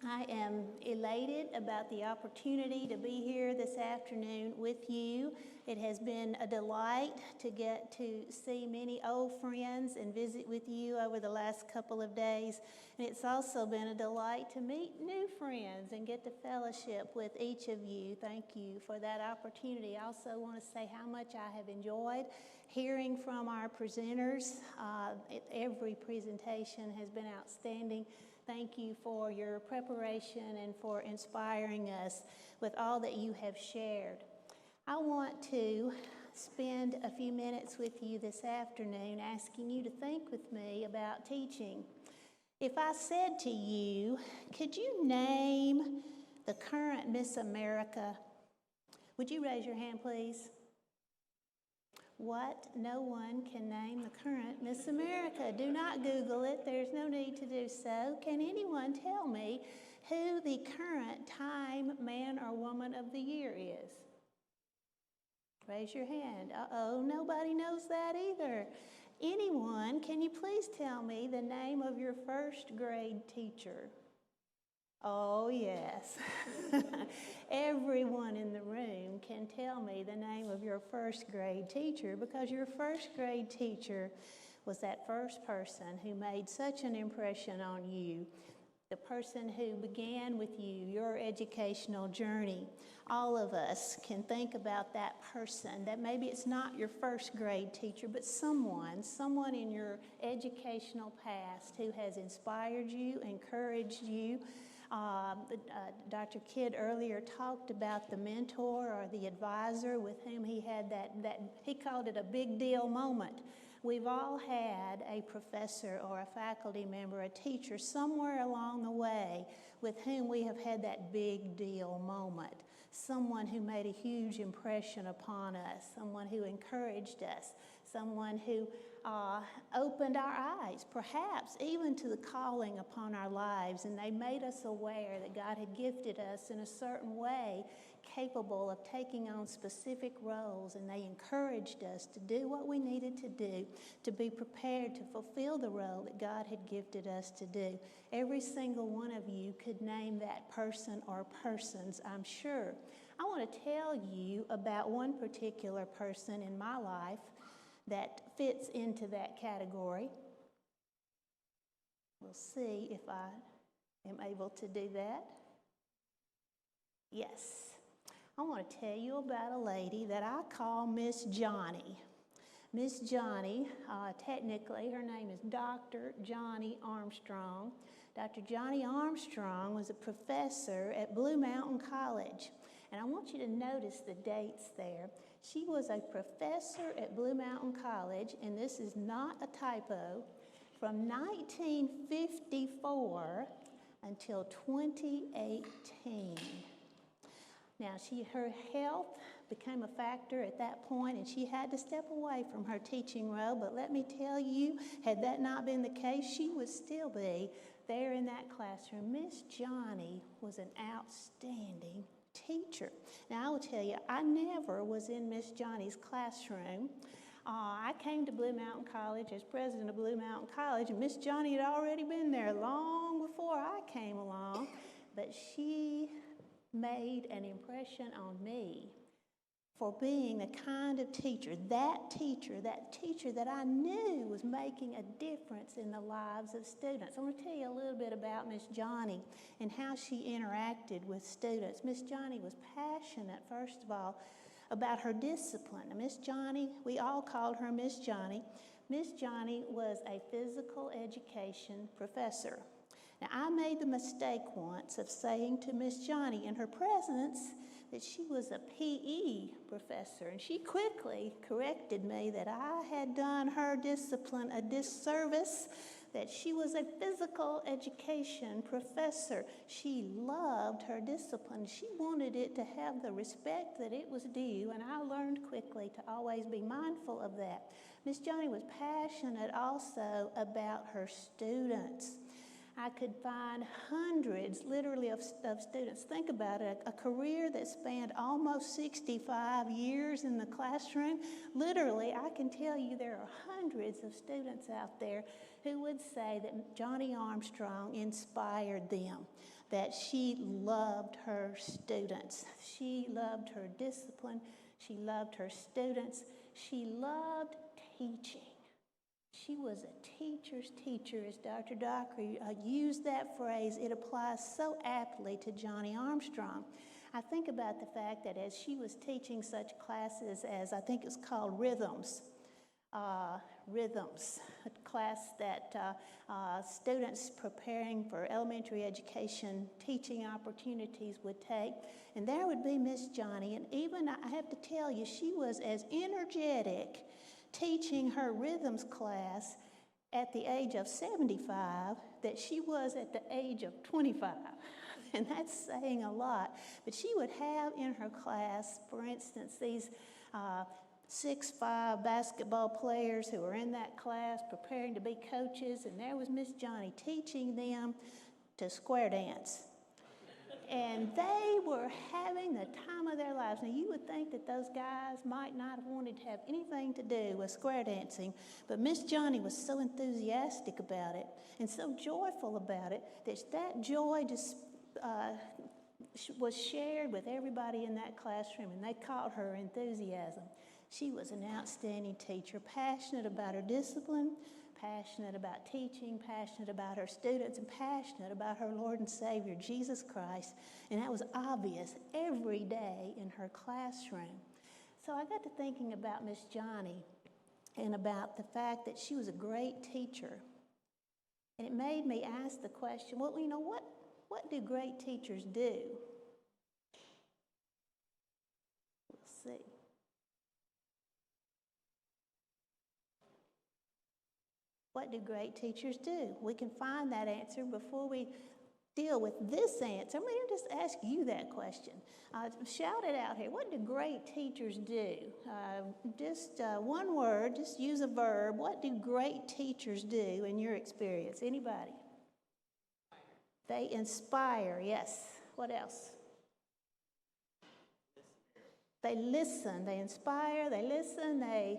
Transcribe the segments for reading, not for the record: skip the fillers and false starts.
I am elated about the opportunity to be here this afternoon with you. It has been a delight to get to see many old friends and visit with you over the last couple of days. And it's also been a delight to meet new friends and get to fellowship with each of you. Thank you for that opportunity. I also want to say how much I have enjoyed hearing from our presenters. Every presentation has been outstanding. Thank you for your preparation and for inspiring us with all that you have shared. I want to spend a few minutes with you this afternoon asking you to think with me about teaching. If I said to you, could you name the current Miss America? Would you raise your hand, please? What? No one can name the current Miss America. Do not Google it. There's no need to do so. Can anyone tell me who the current Time Man or Woman of the Year is? Raise your hand. Uh-oh, nobody knows that either. Anyone, can you please tell me the name of your first grade teacher? Oh, yes. Everyone in the room can tell me the name of your first grade teacher because your first grade teacher was that first person who made such an impression on you, the person who began with you your educational journey. All of us can think about that person, that maybe it's not your first grade teacher, but someone in your educational past who has inspired you, encouraged you. Dr. Kidd earlier talked about the mentor or the advisor with whom he had that he called it a big deal moment. We've all had a professor or a faculty member, a teacher somewhere along the way with whom we have had that big deal moment. Someone who made a huge impression upon us, someone who encouraged us, someone who opened our eyes, perhaps even to the calling upon our lives, and they made us aware that God had gifted us in a certain way, capable of taking on specific roles, and they encouraged us to do what we needed to do to be prepared to fulfill the role that God had gifted us to do. Every single one of you could name that person or persons, I'm sure. I want to tell you about one particular person in my life that fits into that category. We'll see if I am able to do that. Yes. I want to tell you about a lady that I call Miss Johnny. Miss Johnny, technically her name is Dr. Johnny Armstrong. Dr. Johnny Armstrong was a professor at Blue Mountain College. And I want you to notice the dates there. She was a professor at Blue Mountain College, and this is not a typo, from 1954 until 2018. Now, her health became a factor at that point, and she had to step away from her teaching role. But let me tell you, had that not been the case, she would still be there in that classroom. Miss Johnny was an outstanding teacher. Now, I will tell you, I never was in Miss Johnny's classroom. I came to Blue Mountain College as president of Blue Mountain College, and Miss Johnny had already been there long before I came along. But she made an impression on me for being the kind of teacher that I knew was making a difference in the lives of students. I want to tell you a little bit about Miss Johnny and how she interacted with students. Miss Johnny was passionate, first of all, about her discipline. Now, Miss Johnny, we all called her Miss Johnny. Miss Johnny was a physical education professor. Now, I made the mistake once of saying to Miss Johnny in her presence that she was a PE professor, and she quickly corrected me that I had done her discipline a disservice, that she was a physical education professor. She loved her discipline. She wanted it to have the respect that it was due, and I learned quickly to always be mindful of that. Miss Johnny was passionate also about her students. I could find hundreds, literally, of students. Think about it, a career that spanned almost 65 years in the classroom. Literally, I can tell you there are hundreds of students out there who would say that Johnny Armstrong inspired them. that she loved her students. She loved her discipline. She loved her students. She loved teaching. She was a teacher's teacher, as Dr. Dockery used that phrase. It applies so aptly to Johnny Armstrong. I think about the fact that as she was teaching such classes as, I think it's called Rhythms, a class that students preparing for elementary education teaching opportunities would take. And there would be Miss Johnny, and even I have to tell you, she was as energetic teaching her rhythms class at the age of 75 that she was at the age of 25. And that's saying a lot. But she would have in her class, for instance, these 6'5" basketball players who were in that class preparing to be coaches, and there was Miss Johnny teaching them to square dance. And they were having the time of their lives. Now, you would think that those guys might not have wanted to have anything to do with square dancing, but Miss Johnny was so enthusiastic about it and so joyful about it that that joy just was shared with everybody in that classroom, and they caught her enthusiasm. She was an outstanding teacher, passionate about her discipline, passionate about teaching, passionate about her students, and passionate about her Lord and Savior, Jesus Christ. And that was obvious every day in her classroom. So I got to thinking about Miss Johnny and about the fact that she was a great teacher. And it made me ask the question, well, you know, what do great teachers do? We'll see. What do great teachers do? We can find that answer before we deal with this answer. I'm going to just ask you that question. Shout it out here. What do great teachers do? Just one word, just use a verb. What do great teachers do in your experience? Anybody? They inspire, yes. What else? They listen. They inspire, they listen, they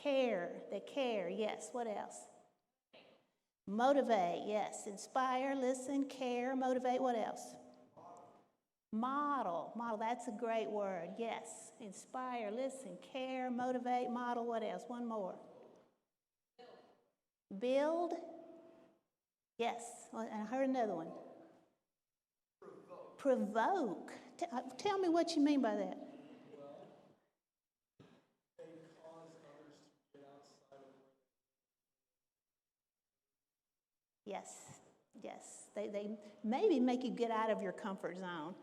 care. They care, yes. What else? Motivate, yes. Inspire, listen, care, motivate. What else? Model. Model, that's a great word, yes. Inspire, listen, care, motivate, model. What else? One more. Build. Yes. And I heard another one. Provoke. Tell me what you mean by that. Yes, yes. They maybe make you get out of your comfort zone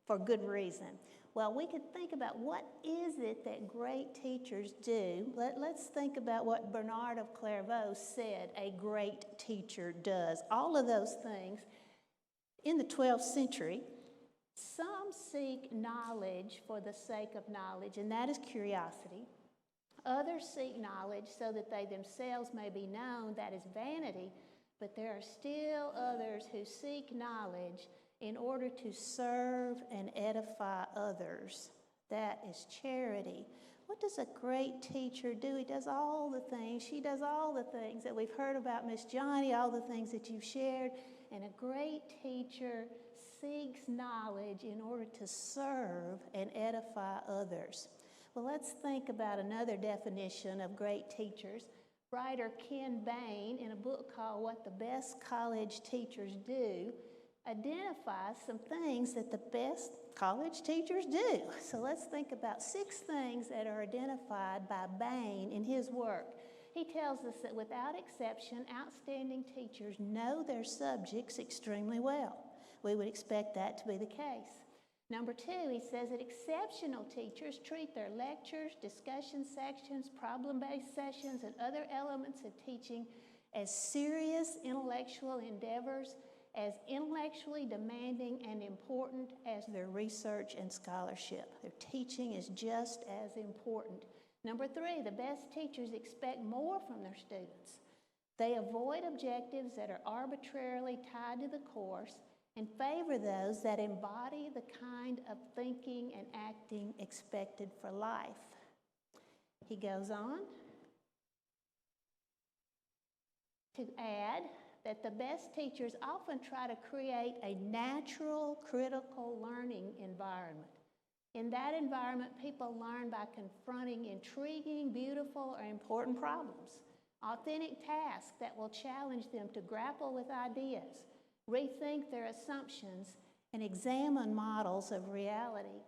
for good reason. Well, we could think about what is it that great teachers do. Let's think about what Bernard of Clairvaux said a great teacher does. All of those things. In the 12th century, some seek knowledge for the sake of knowledge, and that is curiosity. Others seek knowledge so that they themselves may be known, that is vanity. But there are still others who seek knowledge in order to serve and edify others. That is charity. What does a great teacher do? He does all the things. She does all the things that we've heard about Miss Johnny, all the things that you've shared. And a great teacher seeks knowledge in order to serve and edify others. Well, let's think about another definition of great teachers. Writer Ken Bain, in a book called What the Best College Teachers Do, identifies some things that the best college teachers do. So let's think about 6 things that are identified by Bain in his work. He tells us that without exception, outstanding teachers know their subjects extremely well. We would expect that to be the case. Number 2, he says that exceptional teachers treat their lectures, discussion sections, problem-based sessions, and other elements of teaching as serious intellectual endeavors, as intellectually demanding and important as their research and scholarship. Their teaching is just as important. Number 3, the best teachers expect more from their students. They avoid objectives that are arbitrarily tied to the course and favor those that embody the kind of thinking and acting expected for life. He goes on to add that the best teachers often try to create a natural, critical learning environment. In that environment, people learn by confronting intriguing, beautiful, or important problems, authentic tasks that will challenge them to grapple with ideas, rethink their assumptions, and examine models of reality.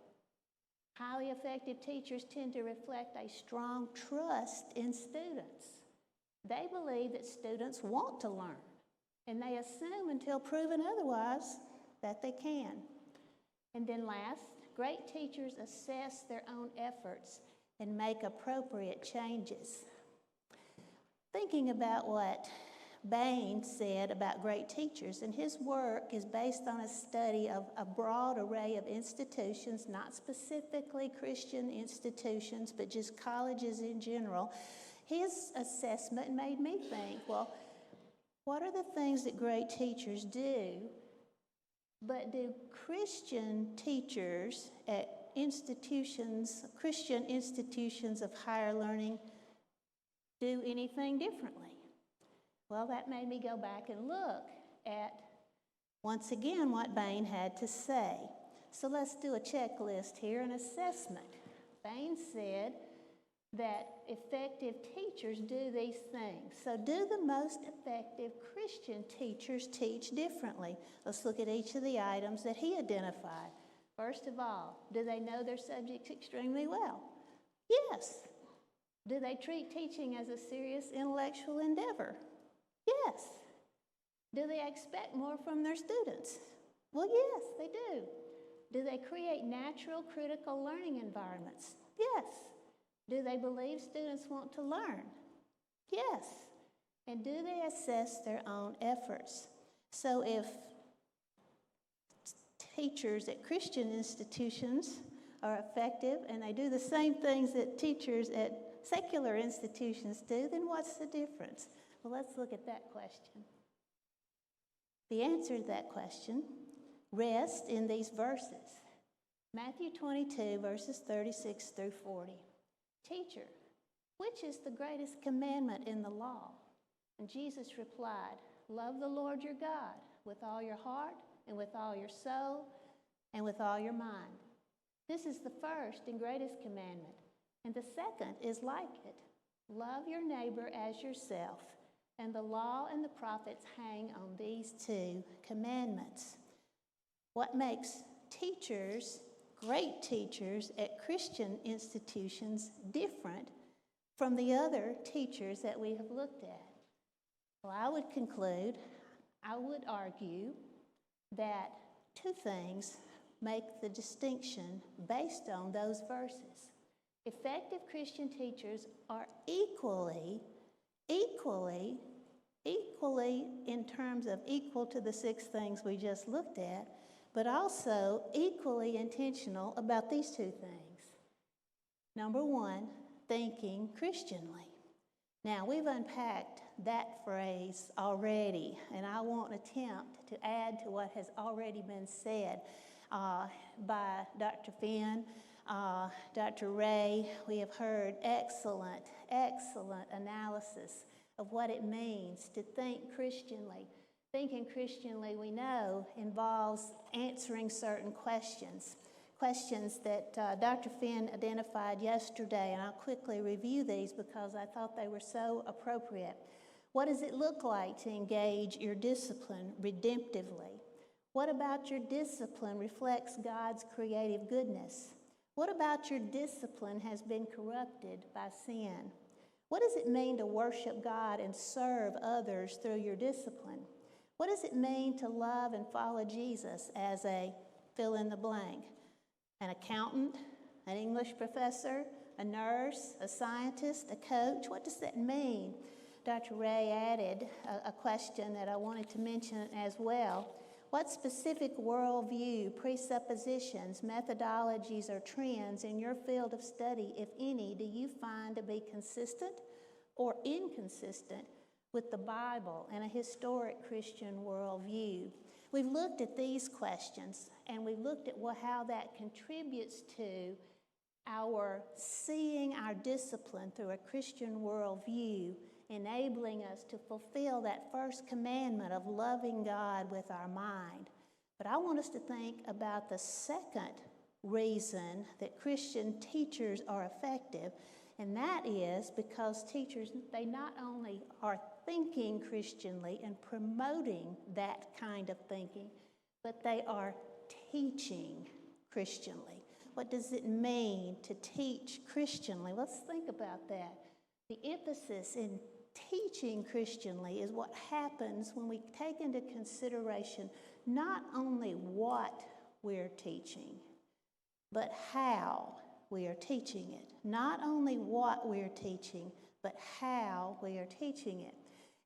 Highly effective teachers tend to reflect a strong trust in students. They believe that students want to learn, and they assume until proven otherwise that they can. And then last, great teachers assess their own efforts and make appropriate changes. Thinking about what Bain said about great teachers, and his work is based on a study of a broad array of institutions, not specifically Christian institutions, but just colleges in general. His assessment made me think, well, what are the things that great teachers do, but do Christian teachers at institutions, Christian institutions of higher learning, do anything differently? Well, that made me go back and look at, once again, what Bain had to say. So let's do a checklist here, an assessment. Bain said that effective teachers do these things. So do the most effective Christian teachers teach differently? Let's look at each of the items that he identified. First of all, do they know their subjects extremely well? Yes. Do they treat teaching as a serious intellectual endeavor? Yes. Do they expect more from their students? Well, yes, they do. Do they create natural, critical learning environments? Yes. Do they believe students want to learn? Yes. And do they assess their own efforts? So if teachers at Christian institutions are effective and they do the same things that teachers at secular institutions do, then what's the difference? Well, let's look at that question. The answer to that question rests in these verses. Matthew 22, verses 36 through 40. Teacher, which is the greatest commandment in the law? And Jesus replied, love the Lord your God with all your heart and with all your soul and with all your mind. This is the first and greatest commandment. And the second is like it. Love your neighbor as yourself. And the law and the prophets hang on these two commandments. What makes teachers, great teachers at Christian institutions, different from the other teachers that we have looked at? Well, I would argue that two things make the distinction based on those verses. Effective Christian teachers are equally in terms of equal to the 6 things we just looked at, but also equally intentional about these two things. Number one, thinking Christianly. Now, we've unpacked that phrase already, and I won't attempt to add to what has already been said by Dr. Finn, Dr. Ray. We have heard excellent analysis of what it means to think Christianly. Thinking Christianly, we know, involves answering certain questions that Dr. Finn identified yesterday, and I'll quickly review these because I thought they were so appropriate. What does it look like to engage your discipline redemptively? What about your discipline reflects God's creative goodness? What about your discipline has been corrupted by sin? What does it mean to worship God and serve others through your discipline? What does it mean to love and follow Jesus as a fill in the blank? An accountant, an English professor, a nurse, a scientist, a coach? What does that mean? Dr. Ray added a question that I wanted to mention as well. What specific worldview, presuppositions, methodologies, or trends in your field of study, if any, do you find to be consistent or inconsistent with the Bible and a historic Christian worldview? We've looked at these questions, and we've looked at how that contributes to our seeing our discipline through a Christian worldview enabling us to fulfill that first commandment of loving God with our mind. But I want us to think about the second reason that Christian teachers are effective, and that is because teachers, they not only are thinking Christianly and promoting that kind of thinking, but they are teaching Christianly. What does it mean to teach Christianly? Let's think about that. The emphasis in teaching Christianly is what happens when we take into consideration not only what we're teaching, but how we are teaching it. Not only what we're teaching, but how we are teaching it.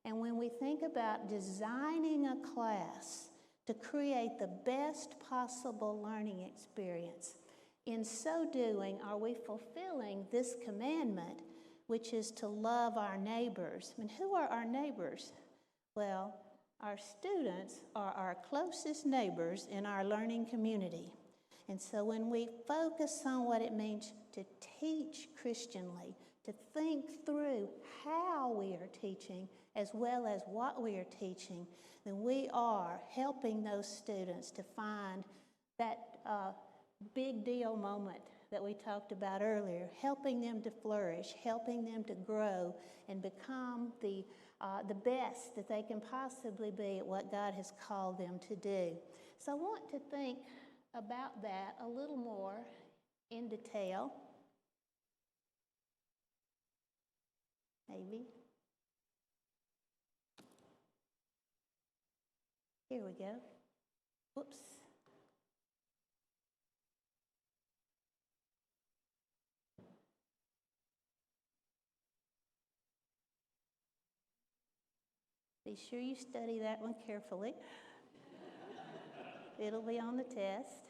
And when we think about designing a class to create the best possible learning experience, in so doing, are we fulfilling this commandment, which is to love our neighbors? And who are our neighbors? Well, our students are our closest neighbors in our learning community. And so when we focus on what it means to teach Christianly, to think through how we are teaching as well as what we are teaching, then we are helping those students to find that big deal moment that we talked about earlier, helping them to flourish, helping them to grow and become the best that they can possibly be at what God has called them to do. So I want to think about that a little more in detail. Maybe. Here we go. Whoops. Be sure you study that one carefully. It'll be on the test.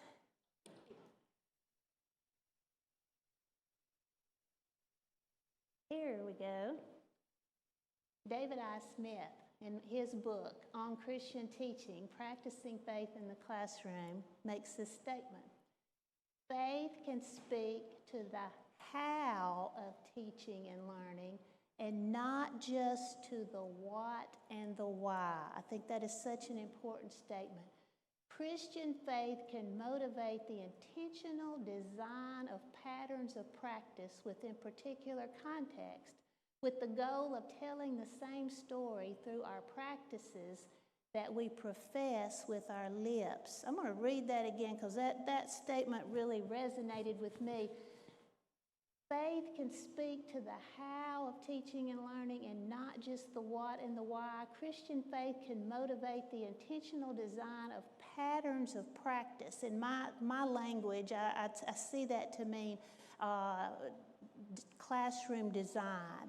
Here we go. David I. Smith, in his book on Christian teaching, Practicing Faith in the Classroom, makes this statement. Faith can speak to the how of teaching and learning and not just to the what and the why. I think that is such an important statement. Christian faith can motivate the intentional design of patterns of practice within particular context, with the goal of telling the same story through our practices that we profess with our lips. I'm going to read that again because that statement really resonated with me. Faith can speak to the how of teaching and learning and not just the what and the why. Christian faith can motivate the intentional design of patterns of practice. In my language, I see that to mean classroom design.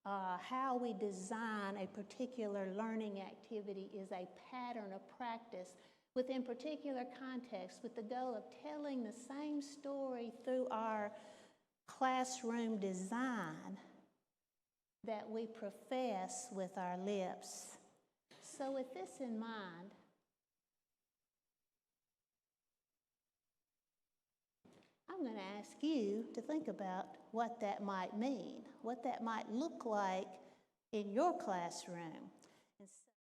How we design a particular learning activity is a pattern of practice within particular context with the goal of telling the same story through our classroom design that we profess with our lips. So with this in mind, I'm going to ask you to think about what that might mean, what that might look like in your classroom. And so